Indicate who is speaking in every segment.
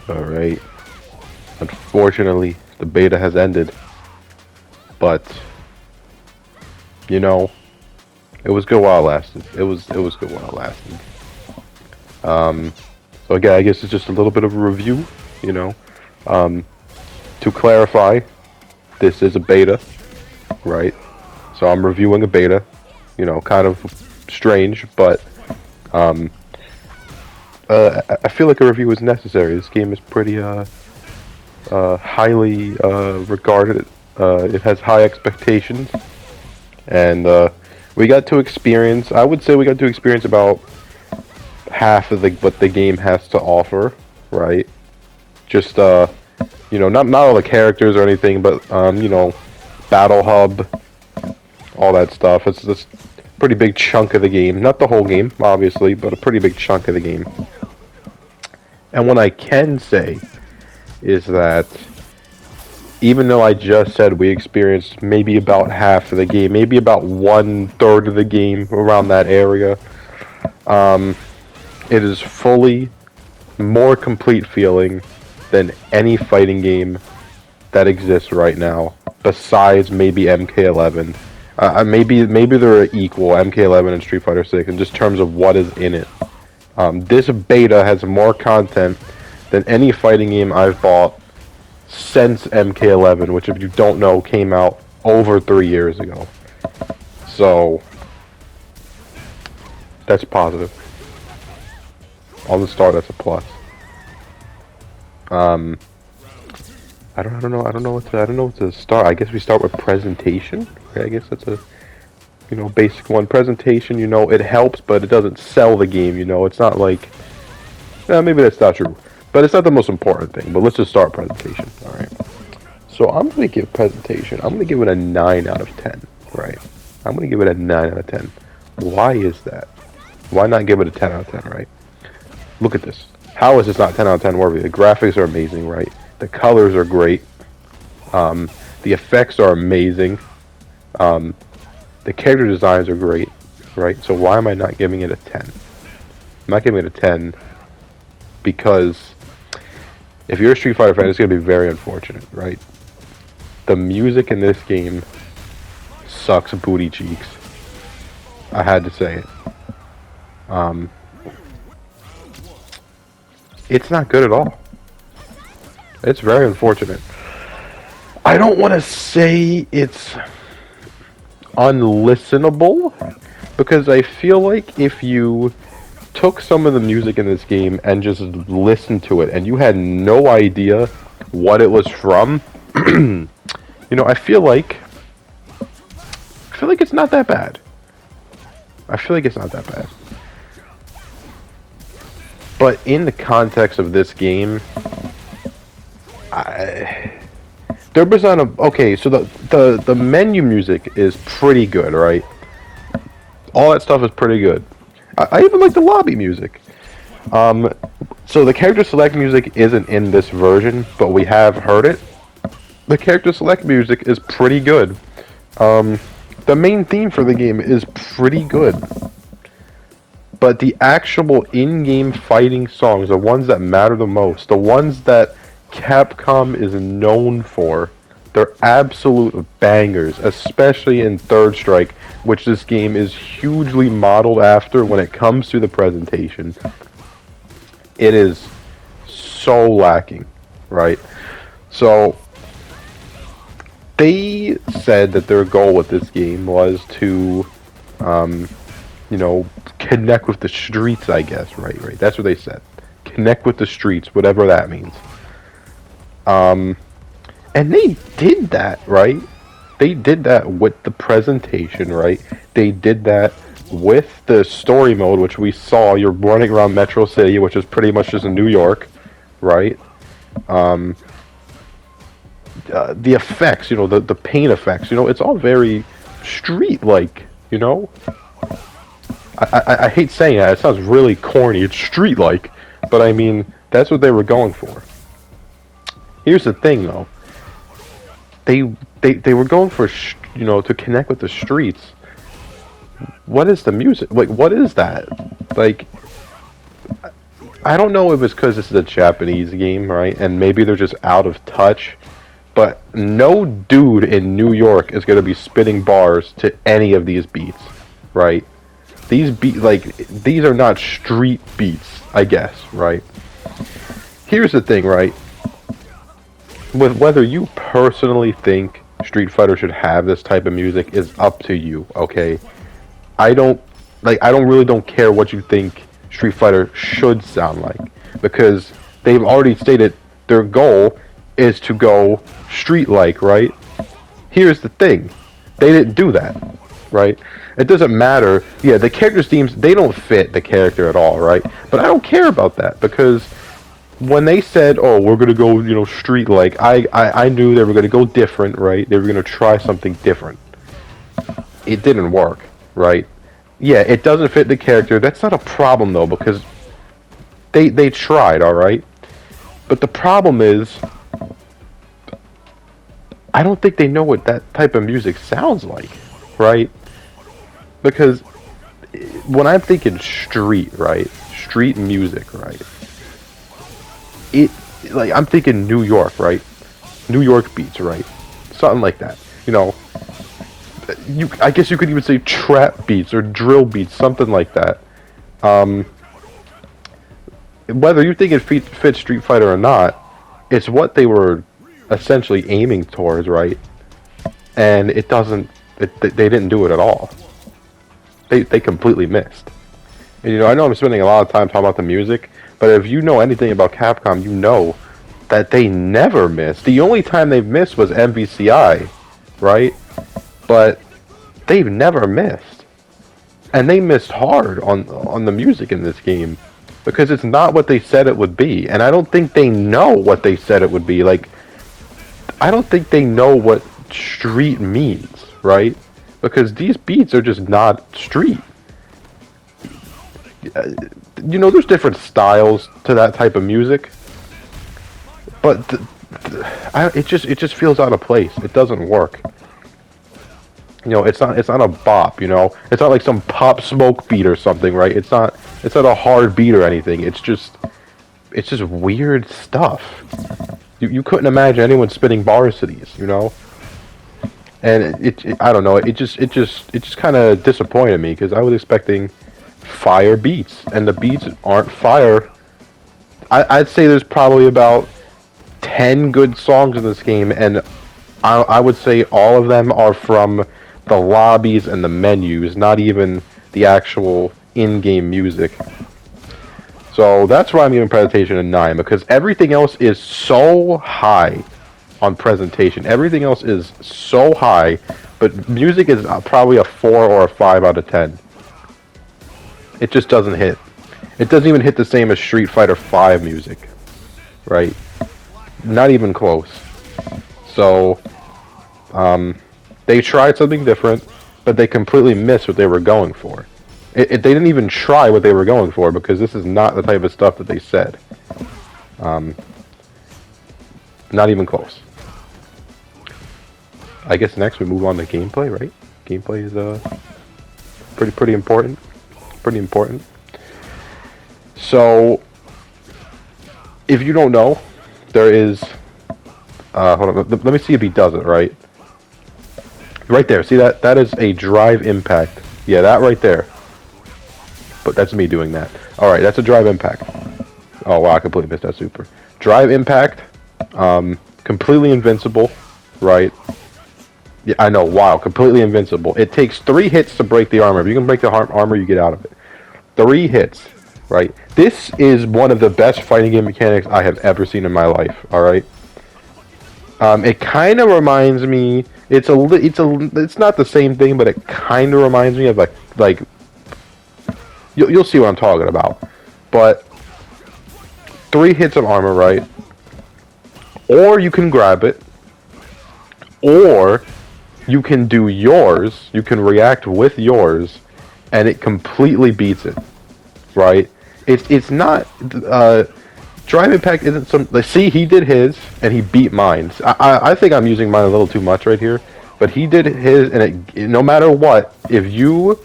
Speaker 1: Alright. Unfortunately, the beta has ended. But, you know, it was good while it lasted. It was good while it lasted. So again, I guess it's just a little bit of a review, you know. To clarify, this is a beta, right? So I'm reviewing a beta, you know, kind of strange, but I feel like a review is necessary. This game is pretty highly regarded. It has high expectations, and we got to experience. I would say we got to experience about half of what the game has to offer, right? Just you know, not all the characters or anything, but you know, Battle Hub, all that stuff. It's this pretty big chunk of the game. Not the whole game, obviously, but a pretty big chunk of the game. And what I can say is that even though I just said we experienced maybe about half of the game, maybe about 1/3 of the game, around that area, it is fully more complete feeling than any fighting game that exists right now, besides maybe MK11. Maybe they're equal, MK11 and Street Fighter 6, in just terms of what is in it. This beta has more content than any fighting game I've bought since MK11, which, if you don't know, came out over 3 years ago. So that's positive. On the start, that's a plus. I don't know what to start. I guess we start with presentation. Okay, I guess that's a, you know, basic one. Presentation, you know, it helps, but it doesn't sell the game. You know, it's not like, maybe that's not true, but it's not the most important thing. But let's just start presentation. All right. So I'm gonna give presentation. I'm gonna give it a 9 out of 10. Right. I'm gonna give it a 9 out of 10. Why is that? Why not give it a 10 out of 10? Right. Look at this. How is this not 10 out of 10 worthy? The graphics are amazing, right? The colors are great. The effects are amazing. The character designs are great, right? So why am I not giving it a 10? I'm not giving it a 10 because if you're a Street Fighter fan, it's going to be very unfortunate, right? The music in this game sucks booty cheeks. I had to say it. It's not good at all. It's very unfortunate. I don't want to say it's unlistenable, because I feel like if you took some of the music in this game and just listened to it and you had no idea what it was from, you know, I feel like it's not that bad. I feel like it's not that bad. But in the context of this game, there was on a, okay, so the menu music is pretty good, right? All that stuff is pretty good. I even like the lobby music. So the character select music isn't in this version, but we have heard it. The character select music is pretty good. The main theme for the game is pretty good. But the actual in-game fighting songs, the ones that matter the most, the ones that Capcom is known for, they're absolute bangers, especially in Third Strike, which this game is hugely modeled after when it comes to the presentation. It is so lacking, right? So they said that their goal with this game was to, you know, connect with the streets, I guess, right? That's what they said. Connect with the streets, whatever that means. And they did that, right? They did that with the presentation, right? They did that with the story mode, which we saw. You're running around Metro City, which is pretty much just in New York, right? The effects, you know, the paint effects, you know, it's all very street-like, you know? I hate saying that. It sounds really corny. It's street-like. But, I mean, that's what they were going for. Here's the thing, though. They were going for, you know, to connect with the streets. What is the music? Like, what is that? Like, I don't know if it's because this is a Japanese game, right? And maybe they're just out of touch. But no dude in New York is going to be spitting bars to any of these beats, right? These are not street beats, I guess, right? Here's the thing, right? With whether you personally think Street Fighter should have this type of music is up to you, okay? I don't really don't care what you think Street Fighter should sound like, because they've already stated their goal is to go street-like, right? Here's the thing. They didn't do that, right? It doesn't matter. Yeah, the character's themes, they don't fit the character at all, right? But I don't care about that, because when they said, oh, we're going to go, you know, street-like, I knew they were going to go different, right? They were going to try something different. It didn't work, right? Yeah, it doesn't fit the character. That's not a problem, though, because they tried, alright? But the problem is, I don't think they know what that type of music sounds like, right? Because when I'm thinking street, right? Street music, right? I'm thinking New York, right? New York beats, right? Something like that. You know, I guess you could even say trap beats or drill beats, something like that. Whether you think it fits Street Fighter or not, it's what they were essentially aiming towards, right? And it doesn't. They didn't do it at all. They completely missed. And you know, I know I'm spending a lot of time talking about the music, but if you know anything about Capcom, you know that they never miss. The only time they've missed was MVCI, right? But they've never missed. And they missed hard on the music in this game, because it's not what they said it would be. And I don't think they know what they said it would be. Like, I don't think they know what street means, right? Because these beats are just not street. You know, there's different styles to that type of music, but it just feels out of place. It doesn't work. You know, it's not a bop. You know, it's not like some Pop Smoke beat or something, right? It's not a hard beat or anything. It's just weird stuff. You couldn't imagine anyone spitting bars to these, you know. And it I don't know. It just kind of disappointed me, because I was expecting fire beats, and the beats aren't fire. I'd say there's probably about 10 good songs in this game, and I would say all of them are from the lobbies and the menus, not even the actual in-game music. So that's why I'm giving presentation a 9, because everything else is so high on presentation. Everything else is so high, but music is probably a 4 or a 5 out of 10. It just doesn't hit. It doesn't even hit the same as Street Fighter V music, right? Not even close. So, they tried something different, but they completely missed what they were going for. They didn't even try what they were going for, because this is not the type of stuff that they said. Not even close. I guess next we move on to gameplay, right? Gameplay is pretty important. Pretty important. So, if you don't know, there is. Hold on. Let me see if he does it right. Right there. See that? That is a drive impact. Yeah, that right there. But that's me doing that. All right, that's a drive impact. Oh wow, I completely missed that super. Drive impact. Completely invincible. Right. Yeah, I know. Wow, completely invincible. It takes 3 hits to break the armor. If you can break the armor, you get out of it. 3 hits, right? This is one of the best fighting game mechanics I have ever seen in my life. All right. It kind of reminds me. It's not the same thing, but it kind of reminds me of like. You'll see what I'm talking about. But 3 hits of armor, right? Or you can grab it, or you can do yours. You can react with yours, and it completely beats it, right? It's not drive impact isn't some. Like, see, he did his and he beat mine. I think I'm using mine a little too much right here, but he did his, and no matter what, if you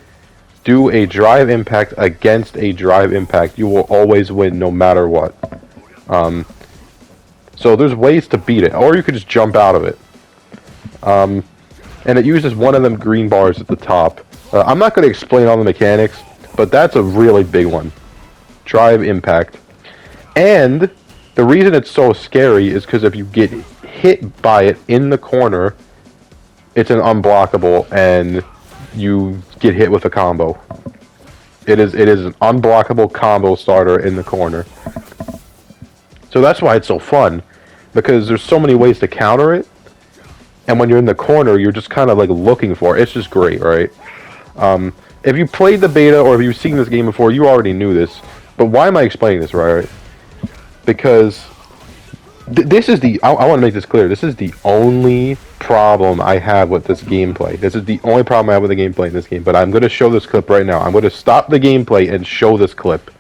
Speaker 1: do a drive impact against a drive impact, you will always win no matter what. So there's ways to beat it, or you could just jump out of it. And it uses one of them green bars at the top. I'm not going to explain all the mechanics, but that's a really big one. Drive impact. And the reason it's so scary is because if you get hit by it in the corner, it's an unblockable, and you get hit with a combo. It is an unblockable combo starter in the corner. So that's why it's so fun, because there's so many ways to counter it, and when you're in the corner, you're just kind of like looking for it. It's just great, right? If you played the beta, or if you've seen this game before, you already knew this. But why am I explaining this, right? Because this is the... I want to make this clear. This is the only problem I have with this gameplay. This is the only problem I have with the gameplay in this game. But I'm going to show this clip right now. I'm going to stop the gameplay and show this clip.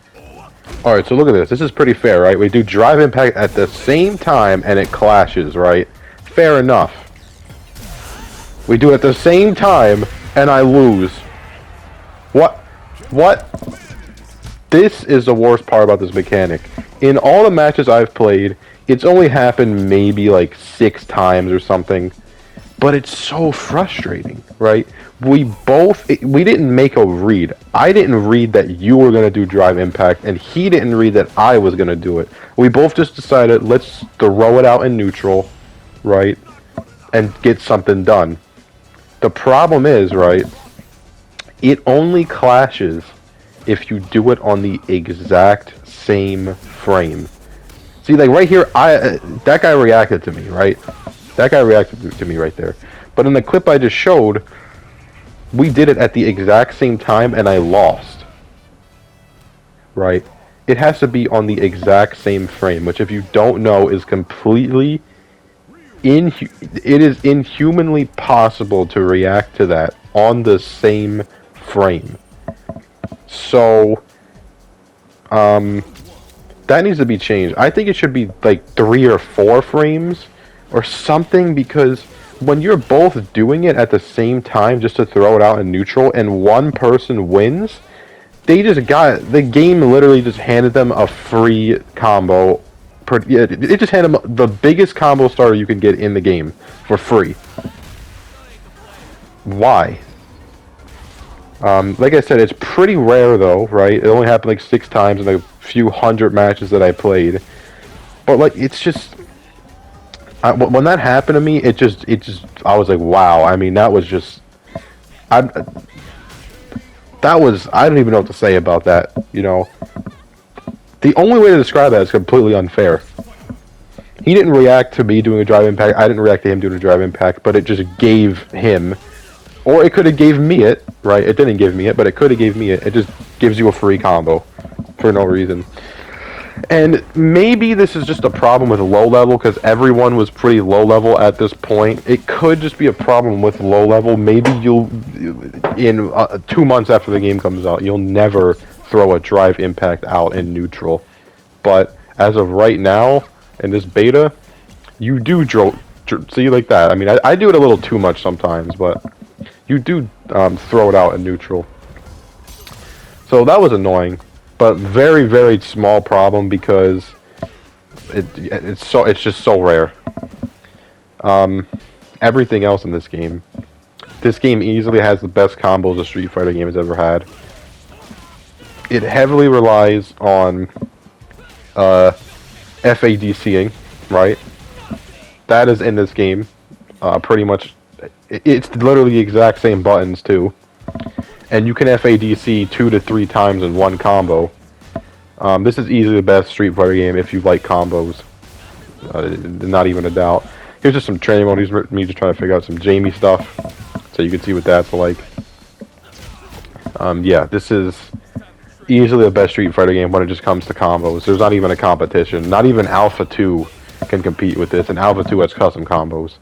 Speaker 1: Alright, so look at this. This is pretty fair, right? We do drive impact at the same time, and it clashes, right? Fair enough. We do it at the same time, and I lose. What? This is the worst part about this mechanic. In all the matches I've played, it's only happened maybe like 6 times or something. But it's so frustrating, right? We didn't make a read. I didn't read that you were going to do drive impact, and he didn't read that I was going to do it. We both just decided, let's throw it out in neutral, right? And get something done. The problem is, right, it only clashes if you do it on the exact same frame. See, like right here, that guy reacted to me, right? That guy reacted to me right there. But in the clip I just showed, we did it at the exact same time, and I lost. Right? It has to be on the exact same frame, which if you don't know is completely... It is inhumanly possible to react to that on the same frame. So, that needs to be changed. I think it should be like 3 or 4 frames or something, because when you're both doing it at the same time just to throw it out in neutral and one person wins, they just the game literally just handed them a free combo. It just handed them the biggest combo starter you can get in the game for free. Why? Like I said, it's pretty rare though, right? It only happened like 6 times in the few hundred matches that I played. But like, it's just... when that happened to me, it just... I was like, wow. I mean, that was just... I don't even know what to say about that, you know? The only way to describe that is completely unfair. He didn't react to me doing a drive impact. I didn't react to him doing a drive impact, but it just gave him... Or it could have gave me it, right? It didn't give me it, but it could have gave me it. It just gives you a free combo for no reason. And maybe this is just a problem with low level, because everyone was pretty low level at this point. It could just be a problem with low level. Maybe you'll, in 2 months after the game comes out, you'll never throw a drive impact out in neutral. But as of right now, in this beta, you do see like that. I mean, I do it a little too much sometimes, but you do throw it out in neutral. So that was annoying, but very, very small problem, because it's just so rare. Everything else in this game easily has the best combos a Street Fighter game has ever had. It heavily relies on FADCing, right? That is in this game, pretty much. It's literally the exact same buttons too, and you can FADC 2 to 3 times in one combo. This is easily the best Street Fighter game if you like combos. Not even a doubt. Here's just some training mode. Here's me just trying to figure out some Jamie stuff, so you can see what that's like. Yeah, this is easily the best Street Fighter game when it just comes to combos. There's not even a competition. Not even Alpha 2 can compete with this, and Alpha 2 has custom combos.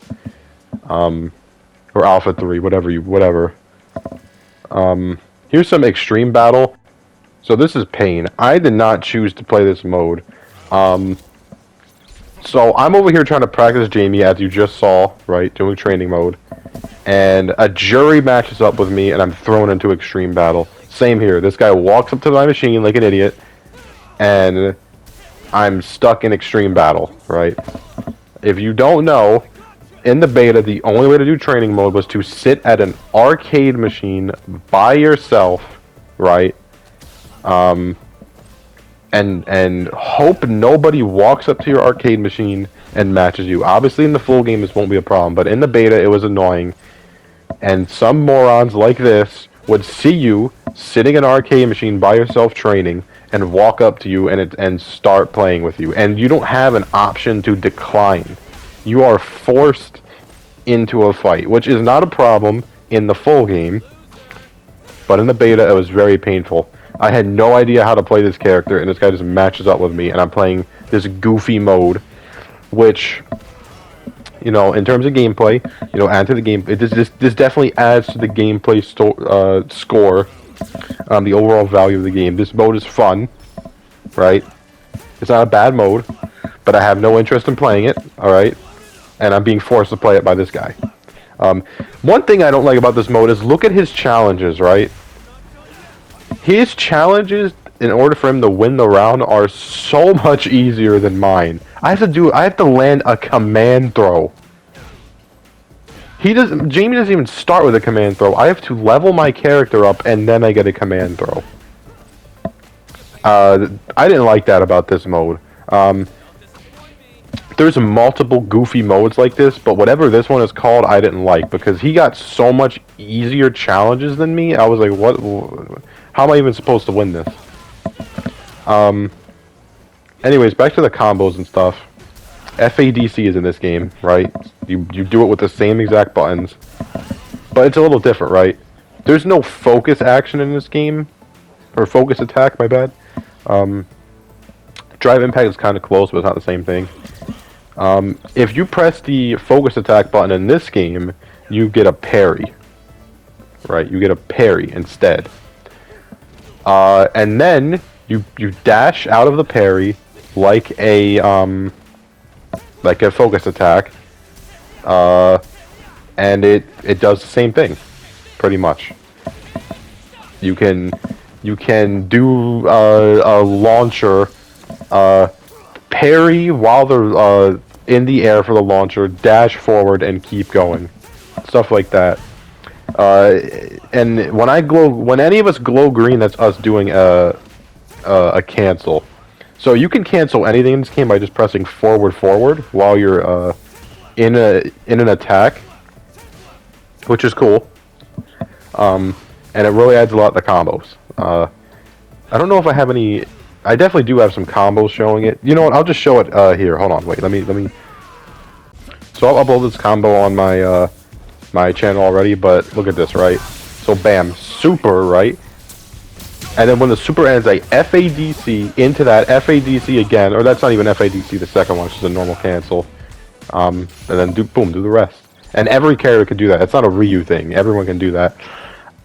Speaker 1: Or Alpha 3, whatever. Here's some Extreme Battle. So this is Pain. I did not choose to play this mode. So I'm over here trying to practice Jamie, as you just saw, right? Doing training mode. And a jury matches up with me, and I'm thrown into Extreme Battle. Same here. This guy walks up to my machine like an idiot, and I'm stuck in extreme battle, right? If you don't know, in the beta, the only way to do training mode was to sit at an arcade machine by yourself, right? And hope nobody walks up to your arcade machine and matches you. Obviously, in the full game, this won't be a problem, but in the beta, it was annoying. And some morons like this would see you sitting in an arcade machine by yourself training and walk up to you and start playing with you. And you don't have an option to decline. You are forced into a fight, which is not a problem in the full game, but in the beta, it was very painful. I had no idea how to play this character, and this guy just matches up with me, and I'm playing this goofy mode, which, you know, in terms of gameplay, you know, add to the game. This definitely adds to the gameplay score, the overall value of the game. This mode is fun, right? It's not a bad mode, but I have no interest in playing it. All right, and I'm being forced to play it by this guy. One thing I don't like about this mode is look at his challenges, right? His challenges, in order for him to win the round, are so much easier than mine. I have to land a command throw. Jamie doesn't even start with a command throw. I have to level my character up and then I get a command throw. I didn't like that about this mode. There's multiple goofy modes like this, but whatever this one is called, I didn't like because he got so much easier challenges than me. I was like, what? How am I even supposed to win this? Anyways, back to the combos and stuff. FADC is in this game, right? You do it with the same exact buttons, but it's a little different, right? There's no focus action in this game, or focus attack, my bad. Drive impact is kind of close, but it's not the same thing. If you press the focus attack button in this game, you get a parry, right? You get a parry instead. And then you dash out of the parry like a focus attack, and it does the same thing, pretty much. You can do a launcher, parry while they're in the air for the launcher, dash forward and keep going, stuff like that. And when any of us glow green, that's us doing a cancel. So you can cancel anything in this game by just pressing forward while you're in an attack, which is cool. And it really adds a lot to combos. I don't know if I have any. I definitely do have some combos showing it. You know what? I'll just show it here. Hold on. Wait. Let me. So I'll upload this combo on my my channel already. But look at this, right? So bam, super, right? And then when the super ends, I FADC into that FADC again, or that's not even FADC. The second one, which is a normal cancel. And then do the rest. And every character can do that. It's not a Ryu thing. Everyone can do that.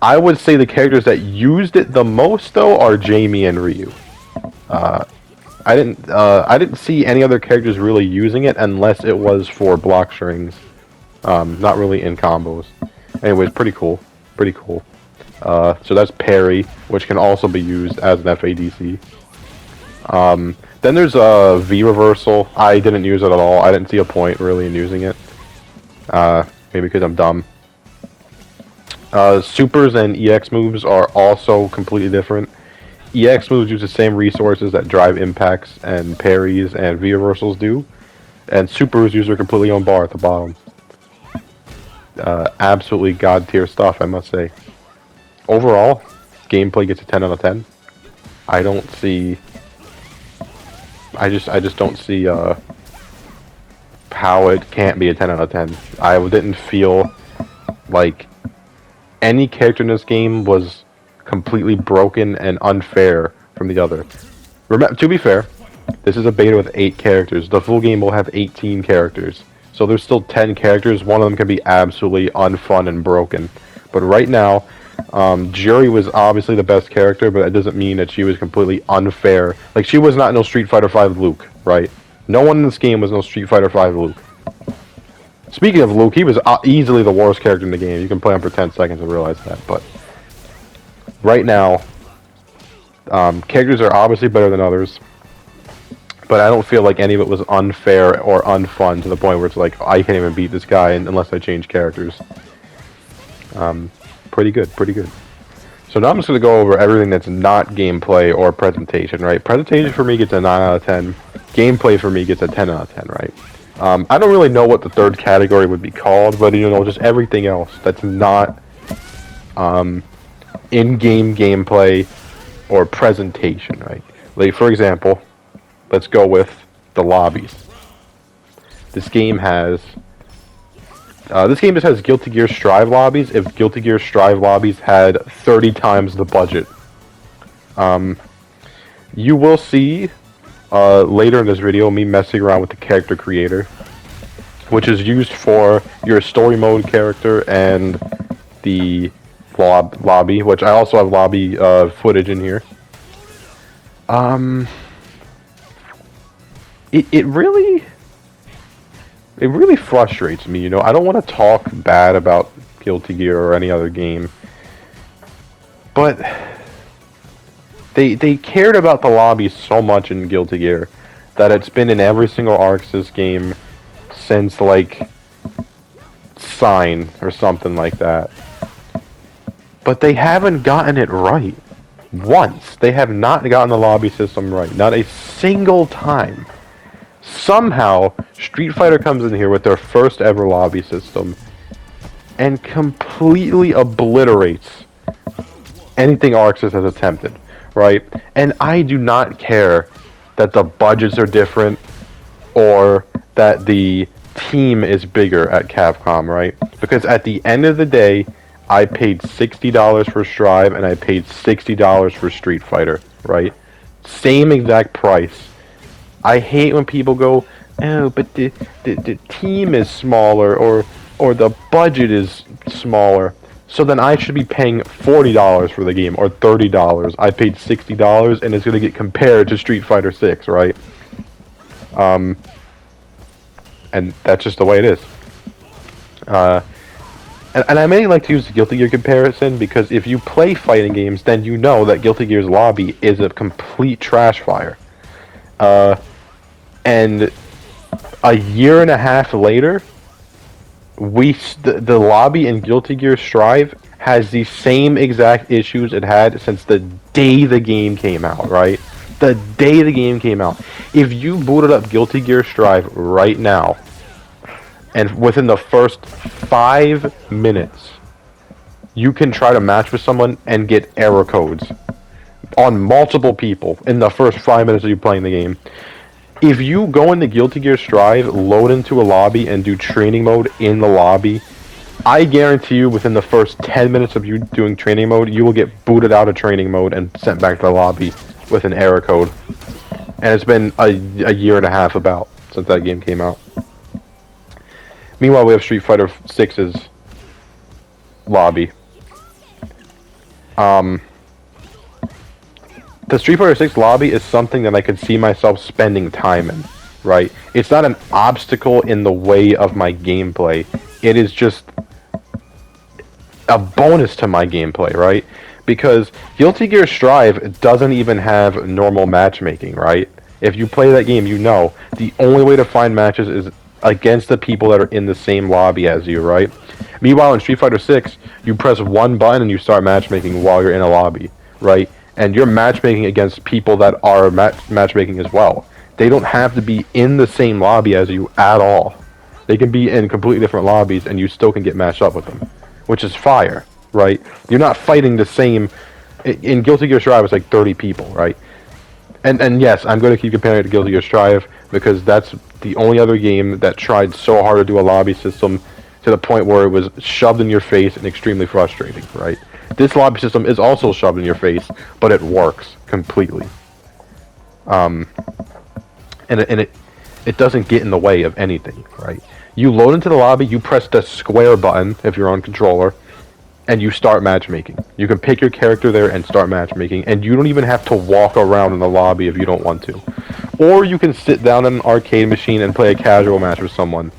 Speaker 1: I would say the characters that used it the most, though, are Jamie and Ryu. I didn't see any other characters really using it unless it was for block strings. Not really in combos. Anyways, pretty cool. Pretty cool. So that's parry, which can also be used as an FADC. Then there's a V reversal. I didn't use it at all. I didn't see a point really in using it. Maybe because I'm dumb. Supers and EX moves are also completely different. EX moves use the same resources that drive impacts and parries and V reversals do. And supers use their completely own bar at the bottom. Absolutely god tier stuff, I must say. Overall, gameplay gets a 10 out of 10. I don't see. I just don't see how it can't be a 10 out of 10. I didn't feel like any character in this game was completely broken and unfair from the other. Remember, to be fair, this is a beta with 8 characters. The full game will have 18 characters. So there's still 10 characters. One of them can be absolutely unfun and broken. But right now, Juri was obviously the best character, but that doesn't mean that she was completely unfair. Like, she was not no Street Fighter V Luke, right? No one in this game was no Street Fighter V Luke. Speaking of Luke, he was easily the worst character in the game. You can play him for 10 seconds and realize that, but right now, characters are obviously better than others, but I don't feel like any of it was unfair or unfun to the point where it's like, I can't even beat this guy unless I change characters. Pretty good, pretty good. So now I'm just going to go over everything that's not gameplay or presentation, right? Presentation for me gets a 9 out of 10. Gameplay for me gets a 10 out of 10, right? I don't really know what the third category would be called, but, you know, just everything else that's not in-game gameplay or presentation, right? Like, for example, let's go with the lobbies. This game just has Guilty Gear Strive lobbies if Guilty Gear Strive lobbies had 30 times the budget. You will see later in this video me messing around with the character creator, which is used for your story mode character and the lobby, which I also have lobby footage in here. It really frustrates me, you know. I don't want to talk bad about Guilty Gear or any other game, but they cared about the lobby so much in Guilty Gear that it's been in every single Arxis game since, like, Sign or something like that. But they haven't gotten it right. Once. They have not gotten the lobby system right. Not a single time. Somehow, Street Fighter comes in here with their first ever lobby system and completely obliterates anything Arxis has attempted, right? And I do not care that the budgets are different or that the team is bigger at Capcom, right? Because at the end of the day, I paid $60 for Strive and I paid $60 for Street Fighter, right? Same exact price. I hate when people go, oh, but the team is smaller or the budget is smaller. So then I should be paying $40 for the game or $30. I paid $60 and it's going to get compared to Street Fighter 6, right? And that's just the way it is. And I mainly like to use the Guilty Gear comparison because if you play fighting games, then you know that Guilty Gear's lobby is a complete trash fire. And a year and a half later, the lobby in Guilty Gear Strive has the same exact issues it had since the day the game came out, right? The day the game came out. If you booted up Guilty Gear Strive right now, and within the first 5 minutes, you can try to match with someone and get error codes on multiple people in the first 5 minutes of you playing the game. If you go into Guilty Gear Strive, load into a lobby, and do training mode in the lobby, I guarantee you within the first 10 minutes of you doing training mode, you will get booted out of training mode and sent back to the lobby with an error code. And it's been a year and a half about since that game came out. Meanwhile, we have Street Fighter 6's lobby. The Street Fighter 6 lobby is something that I could see myself spending time in, right? It's not an obstacle in the way of my gameplay. It is just a bonus to my gameplay, right? Because Guilty Gear Strive doesn't even have normal matchmaking, right? If you play that game, you know the only way to find matches is against the people that are in the same lobby as you, right? Meanwhile, in Street Fighter 6, you press one button and you start matchmaking while you're in a lobby, right? And you're matchmaking against people that are matchmaking as well. They don't have to be in the same lobby as you at all. They can be in completely different lobbies and you still can get matched up with them, which is fire, right? You're not fighting the same... In Guilty Gear Strive, it's like 30 people, right? And yes, I'm going to keep comparing it to Guilty Gear Strive because that's the only other game that tried so hard to do a lobby system to the point where it was shoved in your face and extremely frustrating, right? This lobby system is also shoved in your face, but it works completely. And it doesn't get in the way of anything, right? You load into the lobby, you press the square button if you're on controller, and you start matchmaking. You can pick your character there and start matchmaking, and you don't even have to walk around in the lobby if you don't want to. Or you can sit down in an arcade machine and play a casual match with someone,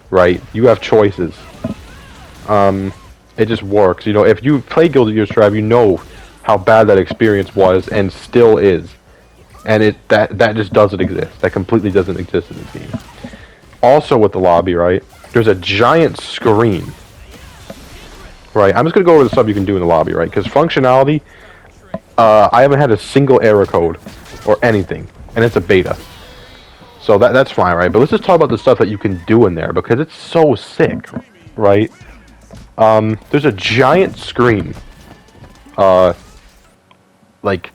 Speaker 1: right? You have choices. It just works. You know, if you play Guilty Gear Strive, you know how bad that experience was and still is. And that just doesn't exist. That completely doesn't exist in this game. Also with the lobby, right, there's a giant screen. Right, I'm just going to go over the stuff you can do in the lobby, right, because functionality, I haven't had a single error code or anything, and it's a beta. So that's fine, right, but let's just talk about the stuff that you can do in there, because it's so sick, right? There's a giant screen, like,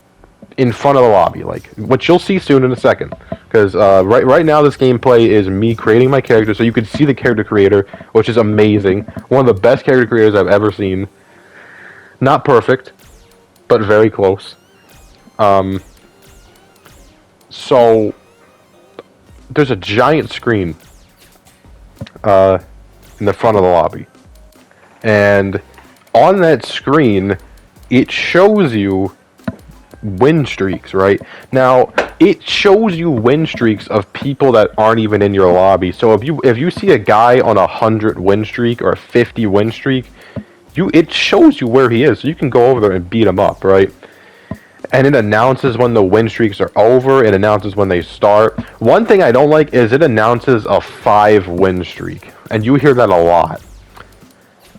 Speaker 1: in front of the lobby, like, which you'll see soon in a second. Because right now this gameplay is me creating my character, so you can see the character creator, which is amazing. One of the best character creators I've ever seen. Not perfect, but very close. So, there's a giant screen in the front of the lobby. And on that screen, it shows you win streaks, right? Now, it shows you win streaks of people that aren't even in your lobby. So if you see a guy on 100 win streak or a 50 win streak, it shows you where he is. So you can go over there and beat him up, right? And it announces when the win streaks are over. It announces when they start. One thing I don't like is it announces a 5 win streak. And you hear that a lot.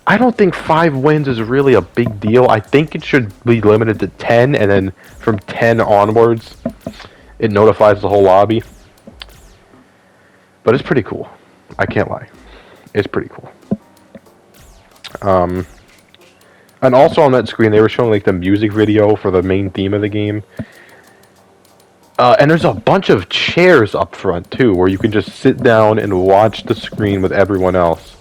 Speaker 1: I don't think 5 wins is really a big deal. I think it should be limited to 10, and then from 10 onwards, it notifies the whole lobby. But it's pretty cool. I can't lie. It's pretty cool. And also on that screen, they were showing like the music video for the main theme of the game. And there's a bunch of chairs up front too, where you can just sit down and watch the screen with everyone else.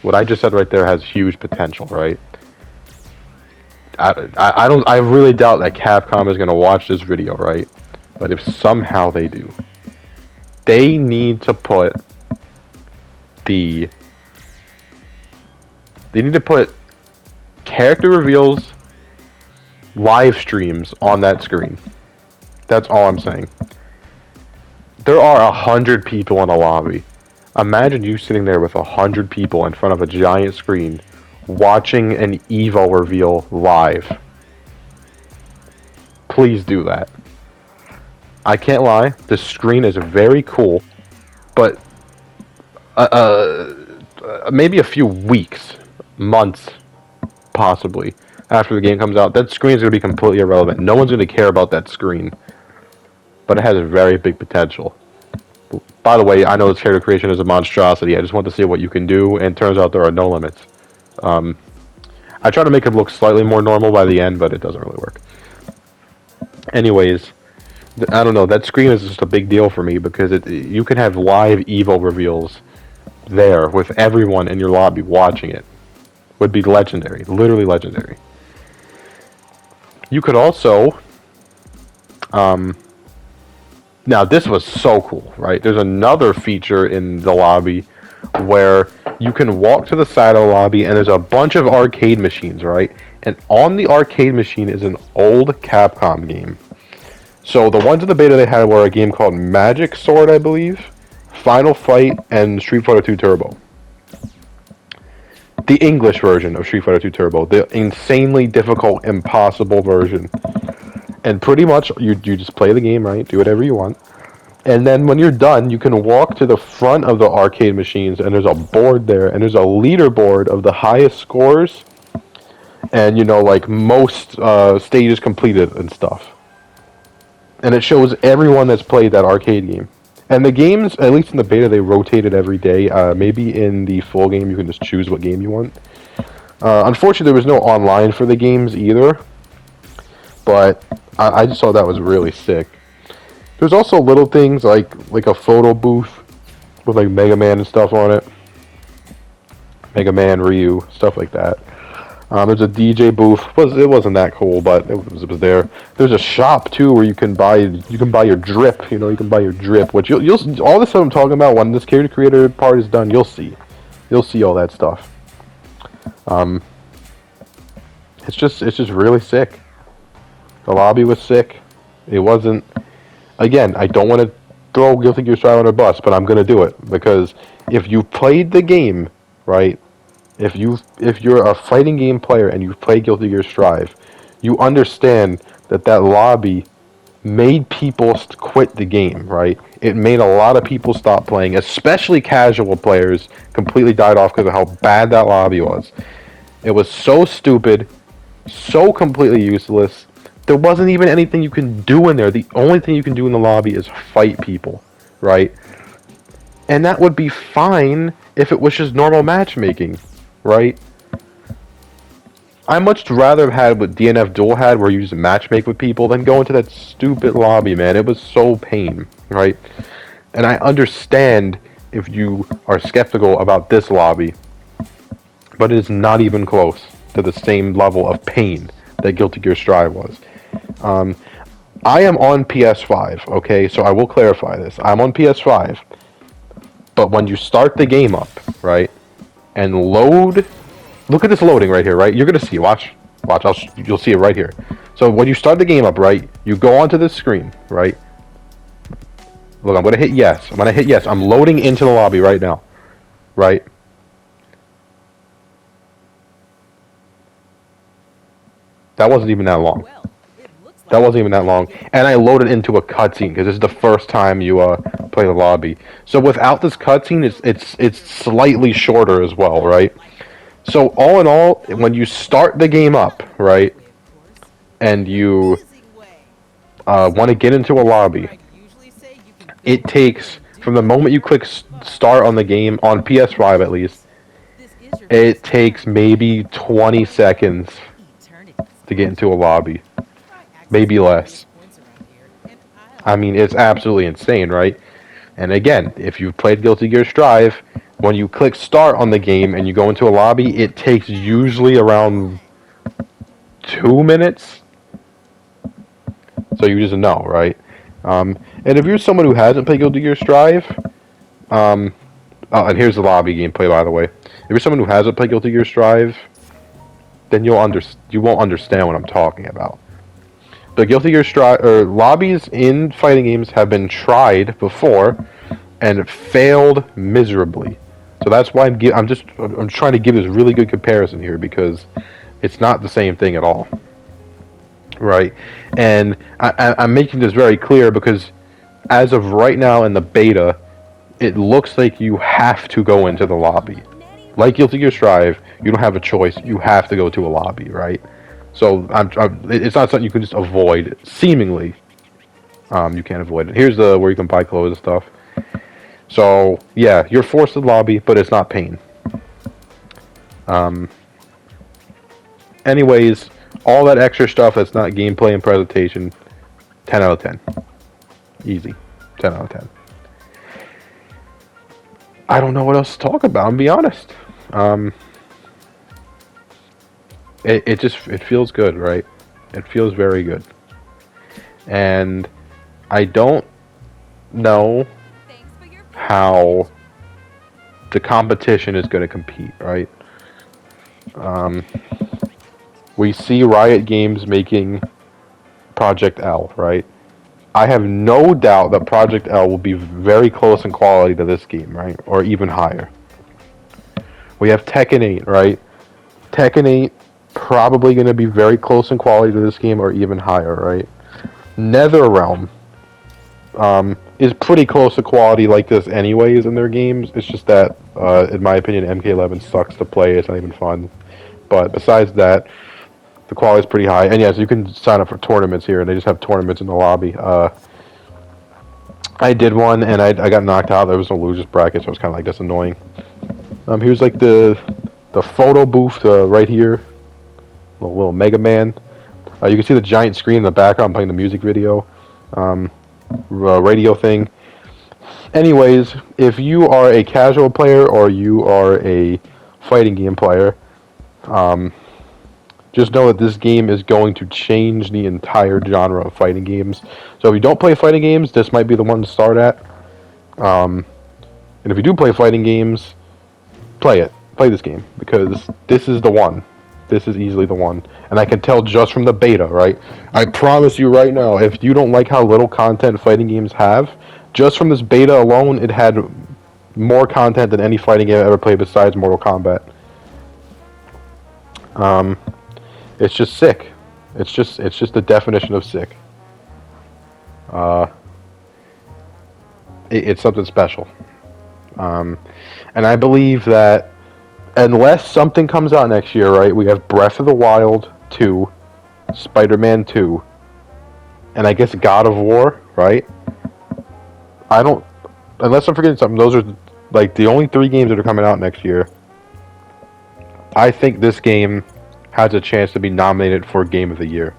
Speaker 1: What I just said right there has huge potential, right? I really doubt that Capcom is going to watch this video, right? But if somehow they do, they need to put character reveals live streams on that screen. That's all I'm saying. There are 100 people in a lobby. Imagine you sitting there with 100 people in front of a giant screen watching an Evo reveal live. Please do that. I can't lie, the screen is very cool, but maybe a few weeks, months, possibly, after the game comes out, that screen is going to be completely irrelevant. No one's going to care about that screen, but it has a very big potential. By the way, I know this character creation is a monstrosity. I just want to see what you can do, and it turns out there are no limits. I try to make it look slightly more normal by the end, but it doesn't really work. Anyways, I don't know. That screen is just a big deal for me because you can have live Evo reveals there with everyone in your lobby watching it. Would be legendary. Literally legendary. You could also... now, this was so cool, right? There's another feature in the lobby where you can walk to the side of the lobby and there's a bunch of arcade machines, right? And on the arcade machine is an old Capcom game. So the ones in the beta they had were a game called Magic Sword, I believe, Final Fight, and Street Fighter 2 Turbo. The English version of Street Fighter 2 Turbo. The insanely difficult, impossible version. And pretty much, you just play the game, right? Do whatever you want. And then when you're done, you can walk to the front of the arcade machines, and there's a board there, and there's a leaderboard of the highest scores, and, you know, like, most stages completed and stuff. And it shows everyone that's played that arcade game. And the games, at least in the beta, they rotated every day. Maybe in the full game, you can just choose what game you want. Unfortunately, there was no online for the games either. But I just thought that was really sick. There's also little things like a photo booth with like Mega Man and stuff on it. Mega Man, Ryu, stuff like that. There's a DJ booth. It wasn't that cool, but it was there. There's a shop too where you can buy your drip. You know, you can buy your drip, which you'll all this stuff I'm talking about when this character creator part is done. You'll see all that stuff. It's just really sick. The lobby was sick. It wasn't... Again, I don't want to throw Guilty Gear Strive on a bus, but I'm going to do it. Because if you played the game, right, If you're a fighting game player and you've played Guilty Gear Strive, you understand that that lobby made people quit the game, right? It made a lot of people stop playing, especially casual players completely died off because of how bad that lobby was. It was so stupid, so completely useless. There wasn't even anything you can do in there. The only thing you can do in the lobby is fight people, right? And that would be fine if it was just normal matchmaking, right? I much rather have had what DNF Duel had, where you just matchmake with people, than go into that stupid lobby, man. It was so pain, right? And I understand if you are skeptical about this lobby, but it is not even close to the same level of pain that Guilty Gear Strive was. I am on PS5, okay? So I will clarify this. I'm on PS5, but when you start the game up, right, and load... Look at this loading right here, right? You're gonna see. Watch. You'll see it right here. So when you start the game up, right, you go onto this screen, right? Look, I'm gonna hit yes. I'm loading into the lobby right now, right? That wasn't even that long. That wasn't even that long. And I loaded into a cutscene because this is the first time you play the lobby. So without this cutscene, it's slightly shorter as well, right? So all in all, when you start the game up, right, and you want to get into a lobby, it takes, from the moment you click start on the game, on PS5 at least, it takes maybe 20 seconds to get into a lobby. Maybe less. I mean, it's absolutely insane, right? And again, if you've played Guilty Gear Strive, when you click start on the game and you go into a lobby, it takes usually around 2 minutes. So you just know, right? And if you're someone who hasn't played Guilty Gear Strive, and here's the lobby gameplay, by the way. If you're someone who hasn't played Guilty Gear Strive, then you won't understand what I'm talking about. The Guilty Gear Strive lobbies in fighting games have been tried before and failed miserably. So that's why I'm trying to give this really good comparison here, because it's not the same thing at all, right? And I'm making this very clear because as of right now in the beta, it looks like you have to go into the lobby. Like Guilty Gear Strive, you don't have a choice. You have to go to a lobby, right? So it's not something you can just avoid. Seemingly, you can't avoid it. Here's where you can buy clothes and stuff. So yeah, you're forced to the lobby, but it's not pain. Anyways, all that extra stuff that's not gameplay and presentation, 10 out of 10. Easy, 10 out of 10. I don't know what else to talk about, I'm be honest. It feels good, right? It feels very good. And I don't know how the competition is going to compete, right? We see Riot Games making Project L, right? I have no doubt that Project L will be very close in quality to this game, right? Or even higher. We have Tekken 8, right? Tekken 8 probably going to be very close in quality to this game or even higher, right? NetherRealm is pretty close to quality like this anyways in their games. It's just that, in my opinion, MK11 sucks to play. It's not even fun. But besides that, the quality is pretty high. And yes, you can sign up for tournaments here. They just have tournaments in the lobby. I did one, and I got knocked out. There was no losers bracket, so it was kind of like, that's annoying. Here's like the photo booth right here. Little Mega Man. You can see the giant screen in the background playing the music video. Radio thing. Anyways, if you are a casual player or you are a fighting game player, just know that this game is going to change the entire genre of fighting games. So if you don't play fighting games, this might be the one to start at. And if you do play fighting games, play it. Play this game, because this is the one. This is easily the one. And I can tell just from the beta, right? I promise you right now, if you don't like how little content fighting games have, just from this beta alone, it had more content than any fighting game I've ever played besides Mortal Kombat. It's just sick. It's just the definition of sick. Uh, it's something special. And I believe that unless something comes out next year, right? We have Breath of the Wild 2, Spider-Man 2, and I guess God of War, right? I don't, unless I'm forgetting something, those are like the only 3 games that are coming out next year. I think this game has a chance to be nominated for Game of the Year.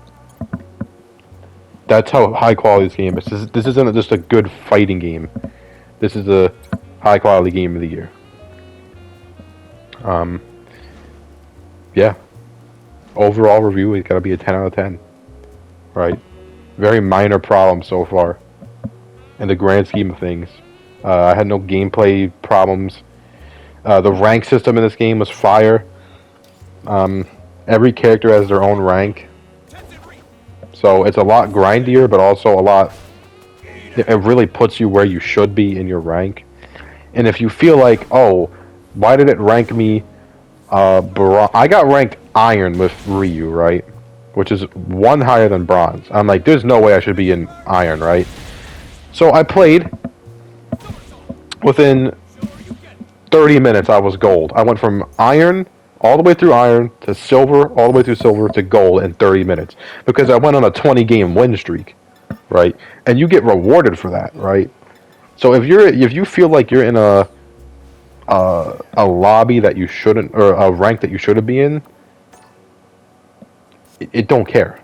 Speaker 1: That's how high quality this game is. This isn't just a good fighting game. This is a high quality Game of the Year. Yeah. Overall review, it's got to be a 10 out of 10. Right? Very minor problem so far. In the grand scheme of things. I had no gameplay problems. The rank system in this game was fire. Every character has their own rank. So it's a lot grindier, but also a lot... It really puts you where you should be in your rank. And if you feel like, oh, why did it rank me... I got ranked Iron with Ryu, right? Which is 1 higher than Bronze. I'm like, there's no way I should be in Iron, right? So I played. Within 30 minutes, I was Gold. I went from Iron... all the way through Iron, to Silver, all the way through Silver, to Gold in 30 minutes. Because I went on a 20-game win streak, right? And you get rewarded for that, right? So if you feel like you're in a lobby that you shouldn't, or a rank that you shouldn't be in, it don't care.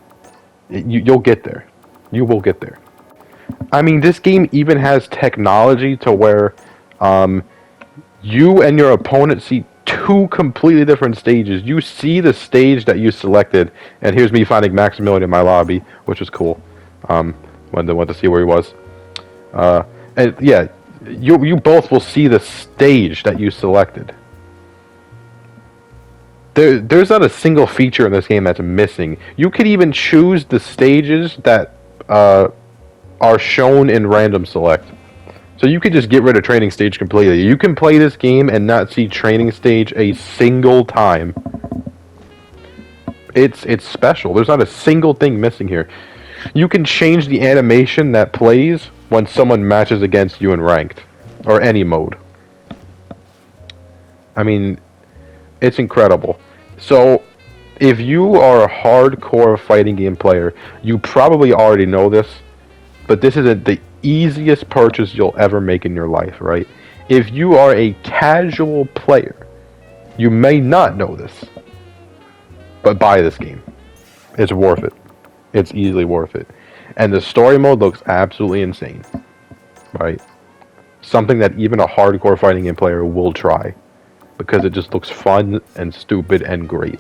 Speaker 1: You'll get there. You will get there. I mean, this game even has technology to where you and your opponent see 2 completely different stages. You see the stage that you selected, and here's me finding Maximilian in my lobby, which is cool. Went to see where he was. And yeah, you both will see the stage that you selected. There's not a single feature in this game that's missing. You could even choose the stages that are shown in random select. So you could just get rid of training stage completely. You can play this game and not see training stage a single time. It's special. There's not a single thing missing here. You can change the animation that plays when someone matches against you in ranked. Or any mode. I mean, it's incredible. So, if you are a hardcore fighting game player, you probably already know this. But this isn't the easiest purchase you'll ever make in your life, right? If you are a casual player, you may not know this, but buy this game. It's worth it. It's easily worth it. And the story mode looks absolutely insane, right? Something that even a hardcore fighting game player will try, because it just looks fun and stupid and great.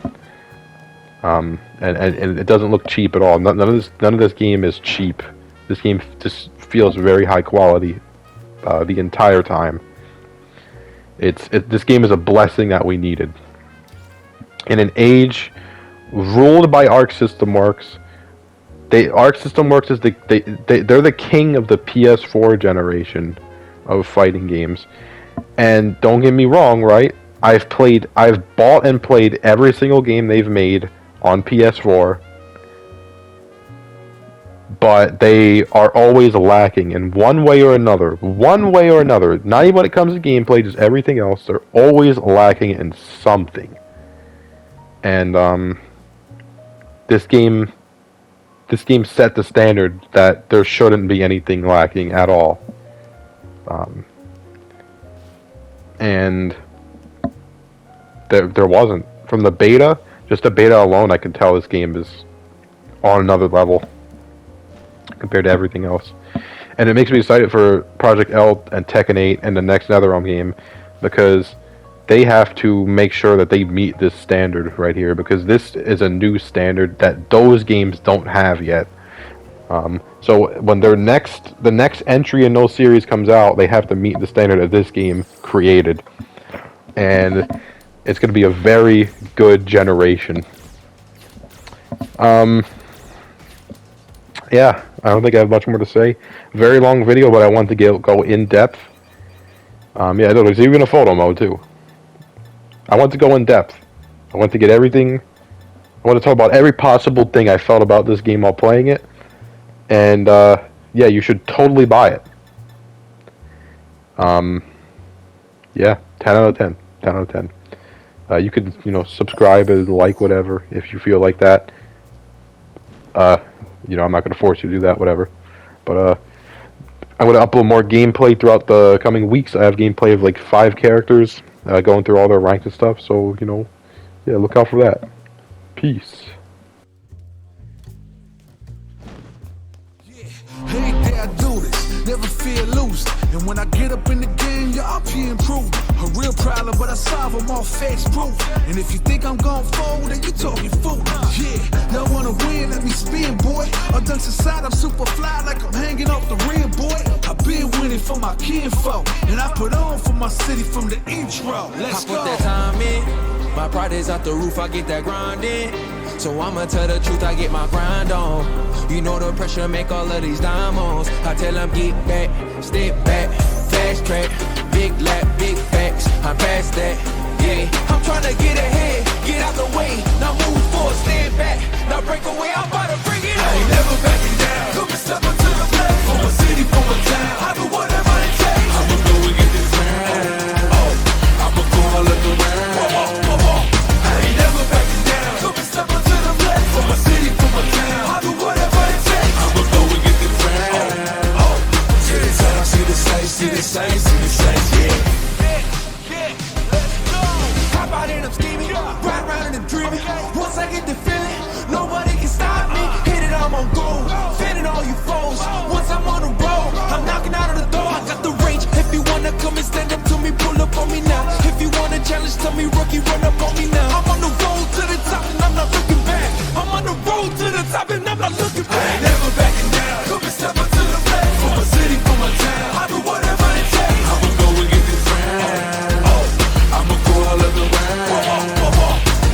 Speaker 1: And it doesn't look cheap at all. None of this game is cheap. This game just feels very high quality the entire time. This game is a blessing that we needed. In an age ruled by Arc System Works, Arc System Works is they're the king of the PS4 generation of fighting games. And don't get me wrong, right? I've bought and played every single game they've made on PS4. But they are always lacking in one way or another. One way or another. Not even when it comes to gameplay, just everything else. They're always lacking in something. And this game set the standard that there shouldn't be anything lacking at all. And there wasn't. From the beta, just the beta alone, I can tell this game is on another level compared to everything else. And it makes me excited for Project L and Tekken 8 and the next NetherRealm game, because they have to make sure that they meet this standard right here, because this is a new standard that those games don't have yet. So when the next entry in those series comes out, they have to meet the standard that this game created. And it's going to be a very good generation. Yeah, I don't think I have much more to say. Very long video, but I want to go in depth. Yeah, there's even a photo mode too. I want to go in depth. I want to get everything want to talk about every possible thing I felt about this game while playing it. And yeah, you should totally buy it. Yeah, 10 out of 10. 10 out of 10. You could, subscribe and like whatever if you feel like that. I'm not going to force you to do that, whatever. But I'm going to upload more gameplay throughout the coming weeks. I have gameplay of like 5 characters, going through all their ranks and stuff. So, yeah, look out for that. Peace.
Speaker 2: Hey, dare I do this, never feel loose. And when I get up in the game, y'all be improved. A real problem, but I solve them all facts proof. And if you think I'm gon' fold, then you talking fool. Yeah, y'all wanna win, let me spin, boy. All dunks aside, I'm super fly like I'm hanging off the rim, boy. I been winning for my kinfolk, and I put on for my city from the intro. Let's go.
Speaker 3: I put that time in, my pride is out the roof, I get that grind in. So I'ma tell the truth, I get my grind on. You know the pressure make all of these diamonds. I tell them get back, step back, fast track, big lap, big facts. I'm past that, yeah. I'm tryna get ahead, get out the way. Now move forward, stand back, now break away. I'm about to bring it on. I ain't never backing down. Come and step up to the plate. From a city, from a town. I do whatever it takes. I'ma go and get this round. Oh, I'ma go and look around. I ain't never backing down. Come and step up to the plate. From a city, from a town. I do whatever it takes. I'ma go and get this round. Oh, to the top, see the sights, see the sights, see the sights, yeah. Hop out and I'm scheming, ride around and I'm dreaming. Once I get the feeling, nobody can stop me. Hit it, I'm on gold, fanning all you foes. Once I'm on the road, I'm knocking out of the door. I got the range, if you wanna come and stand up to me, pull up on me now. If you wanna challenge, tell me rookie, run up on me now. I'm on the road to the top and I'm not looking back. I'm on the road to the top and I'm not looking back. I ain't never backing down, come and step up to the plate. From a city, from a town, I do whatever it takes. I'ma go and get this round. Oh, I'ma go all of the round.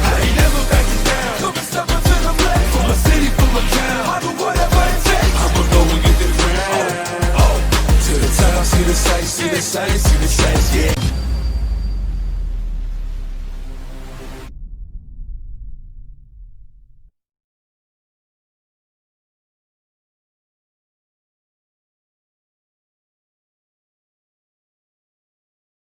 Speaker 3: I ain't never backing down, come and step up to the plate. From a city, from a town, I do whatever it takes. I'ma go and get this round. Oh, to the top, see the sights, see the sights, see the sights, yeah.